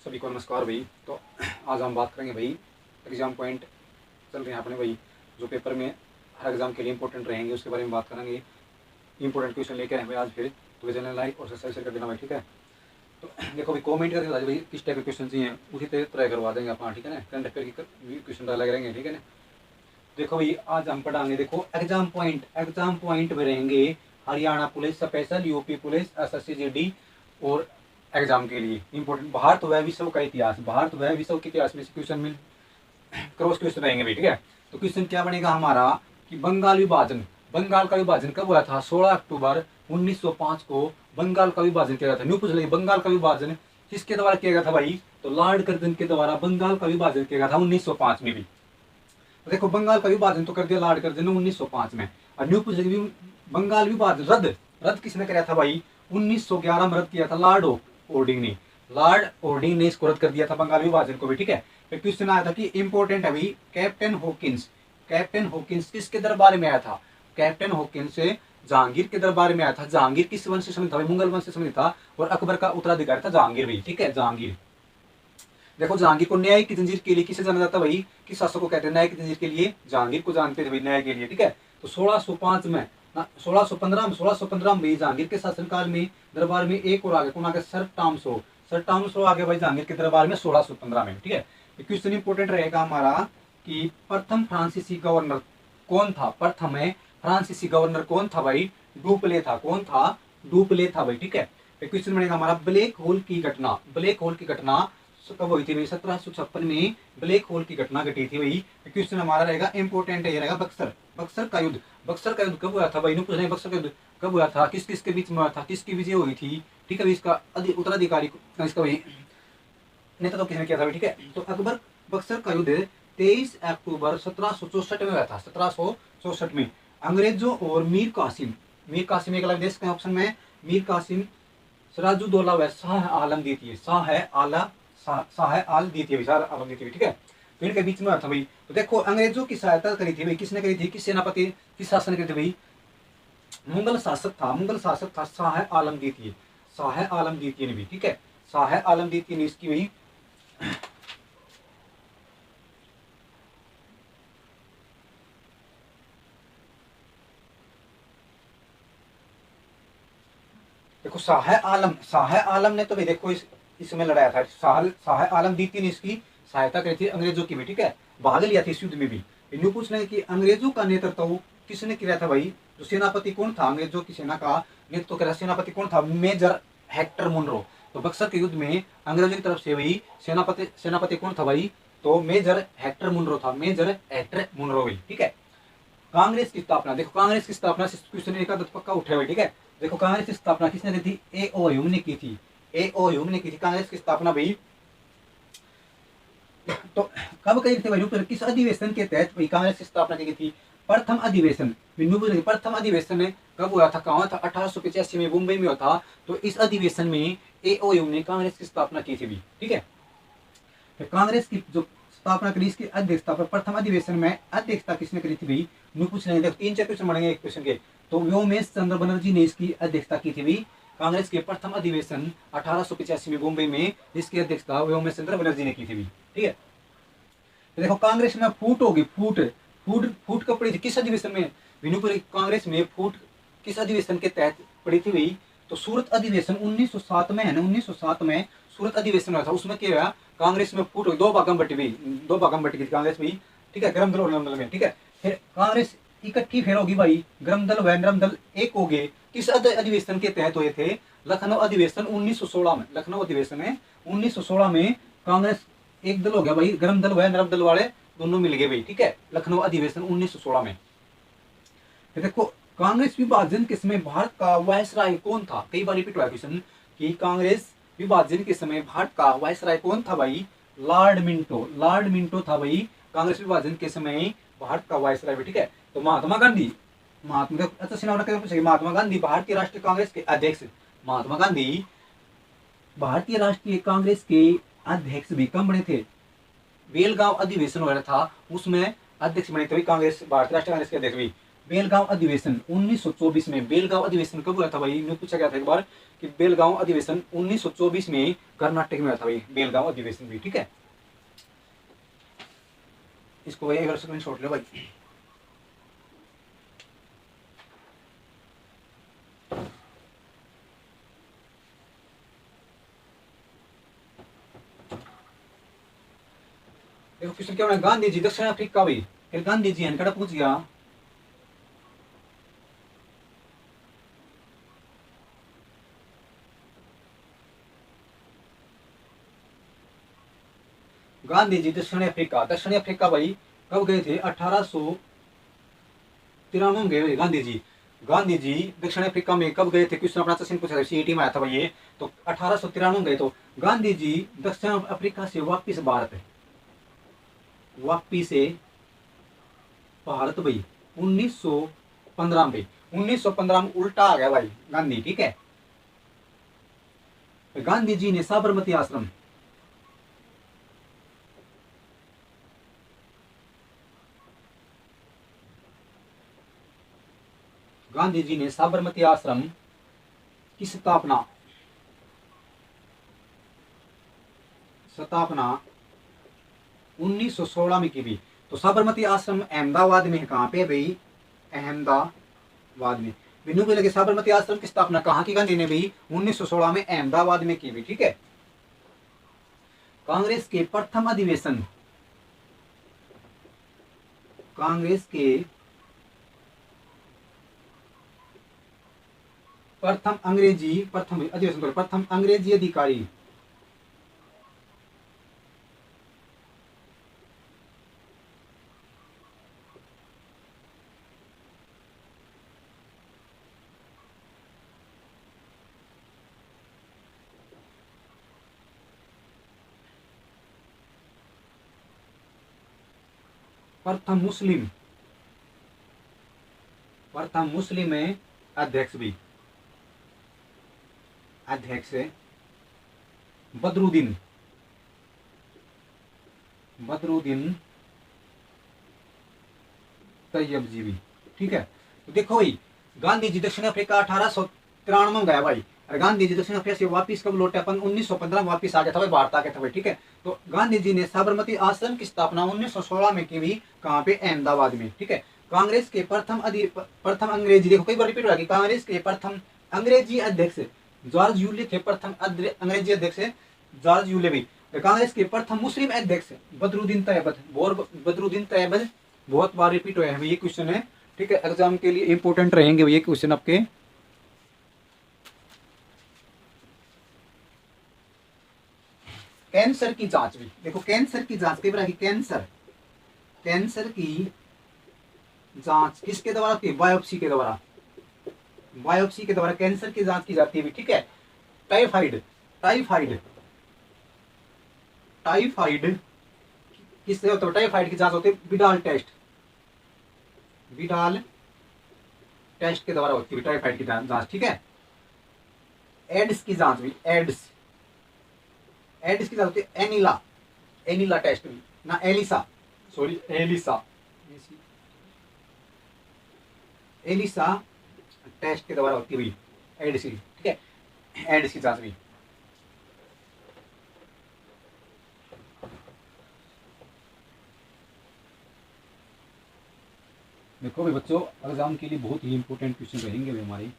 सभी को नमस्कार भाई। तो आज हम बात करेंगे भाई एग्जाम पॉइंट चल रहे हैं अपने भाई, जो पेपर में हर एग्जाम के लिए इंपॉर्टेंट रहेंगे उसके बारे में बात करेंगे। इंपॉर्टेंट क्वेश्चन लेके आए भाई आज फिर, तो चैनल लाइक और सब्सक्राइब कर देना भाई, ठीक है। तो देखो भाई कमेंट करके बता दो भाई किस टाइप के क्वेश्चन चाहिए, उसी तरह करवा देंगे अपन, ठीक है ना। करंट अफेयर की क्वेश्चन डाला करेंगे, ठीक है ना। देखो भाई आज हम पढ़ाएंगे, देखो एग्जाम पॉइंट में रहेंगे Haryana police special, UP police, SSC GD और एग्जाम के लिए इंपॉर्टेंट भारत व विश्व का इतिहास, भारत व विश्व के इतिहास में से क्वेश्चन में क्रॉस क्वेश्चन रहेंगे भाई, ठीक है। तो क्वेश्चन क्या बनेगा हमारा कि बंगाल का विभाजन कब हुआ था? 16 अक्टूबर 1905 को बंगाल का विभाजन किया गया था। न्यू पूछ लेंगे बंगाल का विभाजन किसके द्वारा किया गया था भाई? तो लॉर्ड कर्जन के द्वारा बंगाल का विभाजन किया गया था 1905 में भी। तो देखो बंगाल का विभाजन तो कर दिया लॉर्ड कर्जन ने 1905 में। और न्यू पूछ लेंगे बंगाल विभाजन रद्द किसने कराया था भाई? 1911 में रद्द किया था लॉर्ड ओर्डिंग ने इसको रद्द कर दिया था बंगाल विभाजन को भी, ठीक है। फिर क्वेश्चन आया था कि इंपॉर्टेंट है भाई कैप्टन हॉकिंस किसके दरबार में आया था? कैप्टन हॉकिंस जहांगीर के दरबार में आया था। जहांगीर किस वंश से संबंधित था? मुगल वंश से संबंधित था और अकबर का उत्तराधिकारी था जहांगीर भाई, ठीक है। जहांगीर, देखो जहांगीर को न्याय की जंजीर के लिए किसे जाना जाता भाई? किस शासक को कहते हैं न्याय की जंजीर के लिए? जहांगीर को जानते थे भाई न्याय के लिए, ठीक है। तो 1615 में जहांगीर के शासनकाल में दरबार में एक और आगे कौन आ गया? सर टॉमसो आ गया भाई जहांगीर के दरबार में 1615 में, ठीक है। क्वेश्चन इंपोर्टेंट रहेगा हमारा कि प्रथम फ्रांसीसी गवर्नर कौन था? फ्रांसीसी गवर्नर कौन था भाई? डुप्ले था। कौन था? डुप्ले था भाई, ठीक है। क्वेश्चन बनेगा हमारा ब्लैक होल की घटना कब हुई थी भाई? 1756 में ब्लैक होल की घटना घटी थी भाई। क्वेश्चन हमारा रहेगा इंपोर्टेंट है, ये रहेगा बक्सर का युद्ध कब हुआ था भाई? पूछ रहे बक्सर का युद्ध कब हुआ था? किस किस के बीच में हुआ था? किसकी विजय हुई थी, ठीक है। इसका उत्तराधिकारी इसका भाई नेता तो किसने किया था भाई, ठीक है। तो अकबर बक्सर का युद्ध 23 अक्टूबर 1764 में हुआ था। 1764 में अंग्रेजों और मीर कासिम एक अलग देश का ऑप्शन में मीर कासिम, सिराजुद्दौला व शाह आलम द्वितीय, ठीक है। तो इनके बीच में था भाई। तो देखो अंग्रेजों की सहायता करी थी भाई, किसने करी थी? किस सेनापति, किस शासन करी थी भाई? मुगल शासक था शाह आलम द्वितीय ने भी, ठीक है। शाह आलम द्वितीय ने इसकी भाई देखो शाह आलम ने तो भाई देखो इसमें लड़ाया था। शाह आलम द्वितीय ने इसकी सहायता करी थी अंग्रेजों की भी, ठीक है। भाग लिया था इस युद्ध में भी। न्यू पूछ रहे हैं कि अंग्रेजों का नेतृत्व किसने किया था भाई? जो सेनापति कौन था? अंग्रेजों की सेना का नेतृत्व करा सेनापति कौन था? Major Hector Munro. तो बक्सर के युद्ध में अंग्रेजों की तरफ से भाई सेनापति कौन था भाई? तो मेजर हेक्टर मुनरो भाई, ठीक है। कांग्रेस की स्थापना, देखो कांग्रेस की स्थापना क्वेश्चन एक पक्का उठे भाई, ठीक है। देखो कांग्रेस की स्थापना किसने की थी? ए.ओ. ह्यूम ने की थी। कांग्रेस की स्थापना भाई। तो कब करी थी भाई? किस अधिवेशन के तहत भाई कांग्रेस की स्थापना की थी? प्रथम अधिवेशन कब हुआ था? कहाँ था? 1885 में मुंबई में हुआ था। तो इस अधिवेशन में ए.ओ. ह्यूम ने कांग्रेस की स्थापना की थी भी, ठीक है। फिर कांग्रेस की जो स्थापना करी, इसकी अध्यक्षता पर प्रथम अधिवेशन में अध्यक्षता किसने करी थी भाई? न्यू पूछ रहे हैं, देखो 3-4 क्वेश्चन बनेंगे एक क्वेश्चन के। तो व्योमेश चंद्र बनर्जी ने इसकी अध्यक्षता की थी भाई। कांग्रेस के प्रथम अधिवेशन 1885 में मुंबई में, इसकी अध्यक्षता व्योमेश चंद्र बनर्जी ने की थी भाई, ठीक है। तो देखो कांग्रेस में फूट होगी, फूट कब पड़ी थी? किस अधिवेशन में? विनुपुरी कांग्रेस में फूट किस अधिवेशन के तहत पड़ी थी भाई? तो सूरत अधिवेशन 1907 में है ना, 1907 में सूरत अधिवेशन हुआ था। उसमें क्या हुआ? कांग्रेस में फूट हुई, दो भागों में बटी थी कांग्रेस भी, ठीक है। गरम दल और नरम दल में, ठीक है। फिर कांग्रेस इकट्ठी फिर होगी भाई, गरम दल व नरम दल एक हो गए। किस अधिवेशन के तहत हुए थे? लखनऊ अधिवेशन 1916 में। लखनऊ अधिवेशन में 1916 में कांग्रेस एक दल हो गया भाई, गरम दल व नरम दल वाले दोनों मिल गए भाई, ठीक है। लखनऊ अधिवेशन 1916 में। देखो कांग्रेस विभाजन के समय भारत का वायसराय कौन था? कई बार रिपीट हुआ क्वेश्चन कि कांग्रेस विभाजन के समय भारत का वायसराय कौन था भाई? लॉर्ड मिंटो था भाई कांग्रेस विभाजन के समय भारत का वायसराय भी, ठीक है। तो महात्मा गांधी महात्मा गांधी भारतीय राष्ट्रीय कांग्रेस के अध्यक्ष, महात्मा गांधी भारतीय राष्ट्रीय कांग्रेस के अध्यक्ष भी कम बने थे? बेलगांव अधिवेशन हो रहा था, उसमें अध्यक्ष बने थे कांग्रेस, भारतीय राष्ट्रीय कांग्रेस के अध्यक्ष भी। बेलगांव अधिवेशन 1924 में, बेलगांव अधिवेशन कब हुआ था भाई, ने पूछा गया था एक बार कि बेलगांव अधिवेशन 1924 में कर्नाटक में हुआ था भाई, बेलगांव अधिवेशन भी, ठीक है। इसको भाई एक बार स्क्रीनशॉट लो भाई। देखो क्वेश्चन क्या बना, गांधी जी दक्षिण अफ्रीका भाई, फिर गांधी जी हनकड़ा पूछ गया, गांधी जी दक्षिण अफ्रीका, दक्षिण अफ्रीका भाई कब गए थे, 1893 में गए गांधी जी। गांधी जी दक्षिण अफ्रीका में कब गए थे, क्वेश्चन अपना क्वेश्चन पूछा था, सीईटी में आया था भाई ये, तो 1893 में गए। तो गांधी जी दक्षिण अफ्रीका से वापिस भारत, वापिस से भारत भाई 1915 में, 1915 में उल्टा आ गया भाई गांधी, ठीक है। गांधी जी ने साबरमती आश्रम, गांधी जी ने साबरमती आश्रम की स्थापना, स्थापना 1916 में की भी। तो साबरमती आश्रम अहमदाबाद में है, कहाँ पे भाई, अहमदाबाद में। बिन्नू को लगे साबरमती आश्रम की स्थापना कहाँ की गांधी ने भाई, 1916 में अहमदाबाद में की भी, ठीक है। कांग्रेस के प्रथम अधिवेशन, कांग्रेस के प्रथम अंग्रेजी, प्रथम अधिवेशन, प्रथम अंग्रेजी अधिकारी, प्रथम मुस्लिम, प्रथम मुस्लिम में अध्यक्ष भी, अध्यक्ष बदरुद्दीन, बदरुद्दीन तैयब जी भी, ठीक है। तो देखो भाई गांधी जी दक्षिण अफ्रीका 1893 में गया भाई, और गांधी जी दक्षिण अफ्रीका से वापिस कब लौटे, अपन 1915 में वापिस आ गया था भाई, भारत आ गया था भाई, ठीक है। तो गांधी जी ने साबरमती आश्रम की स्थापना 1916 में की भी, कहाँ पे, अहमदाबाद में, ठीक है। कांग्रेस के प्रथम अंग्रेजी, देखो कई बार रिपीट हो रहा है, कांग्रेस के प्रथम अंग्रेजी अध्यक्ष जॉर्ज यूले थे, प्रथम अंग्रेजी अध्यक्ष जॉर्ज यूले भी। कांग्रेस के प्रथम मुस्लिम अध्यक्ष बदरुद्दीन तैयबत, बदरुद्दीन तैयबत बहुत बार रिपीट हुए हैं ये क्वेश्चन है, ठीक है। एग्जाम के लिए इंपॉर्टेंट रहेंगे ये क्वेश्चन आपके। कैंसर की जांच भी, देखो कैंसर की जांच कई बार की, कैंसर, कैंसर की जांच किसके द्वारा होती है, बायोप्सी के द्वारा, बायोप्सी के द्वारा कैंसर की जांच की जाती है, ठीक है। टाइफाइड, टाइफाइड, टाइफाइड किससे होता है, टाइफाइड की जांच होती है विडाल टेस्ट, विडाल टेस्ट के द्वारा होती है टाइफाइड की जांच, ठीक है। एड्स की जांच भी, एड्स, एड्स की जांच होती है एनिला, एनिला टेस्ट भी ना, ELISA, sorry ELISA, ELISA test के द्वारा होती हुई एड्स की, ठीक है, एड्स की जांच भी। देखो भाई बच्चों एग्जाम के लिए बहुत ही इंपॉर्टेंट क्वेश्चन रहेंगे हमारे।